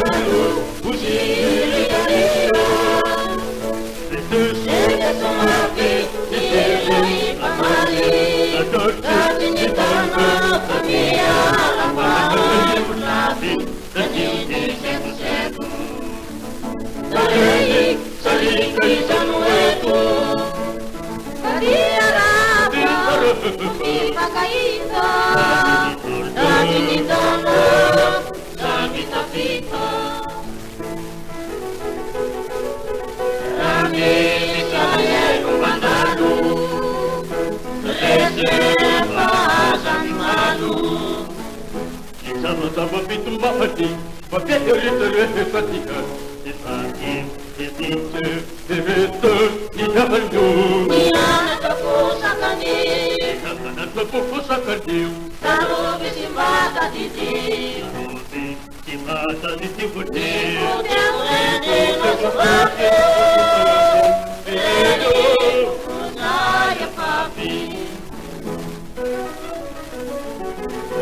mandalu, usiriria. Sede sumapi, dilai pamali, dati ni tanah dunia amal, nabi terjadi seku-seku. Salik, salik isanuetu, kadiarapa, ipakaita, dati ni tanah, dati tapita. Rami saya mandalu, reserva san malu. Sama-sama pitung bahati, pakai dari fatihan. Dipakai, ditinju, dibetul, dihabandu. Niana terpusakan dia, niana terpusakan dia. Taruh bisimbata titi, taruh bisimbata titi putih. Putih lede nasuhake, lede saya papi.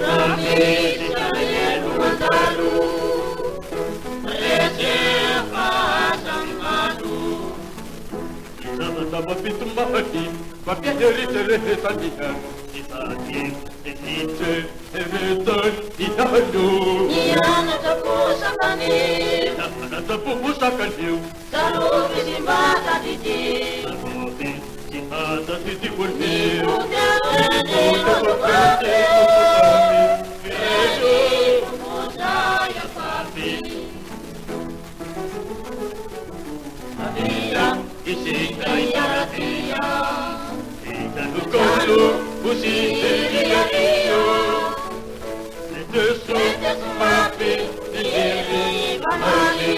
Rami saya mandalu, reserva san malu. Sama-sama pitung bahati, pakai dari fatihan. Dipakai, ditinju, dibetul, dihabandu. Niana terpusakan dia, niana terpusakan dia. Taruh bisimbata titi, taruh bisimbata titi putih. Putih lede nasuhake, lede saya papi. Adia, isingai paratia, kita nukolu, usiriria. Sede sumapi, dilai pamali,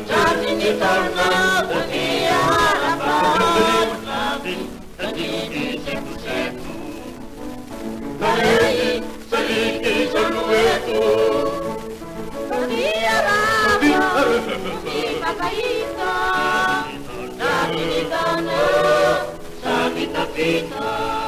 dati ni tanah dunia amal, nabi terjadi seku-seku. Salik, salik isanuetu, kadiarapa, ipakaita, dati ni tanah, dati tapita.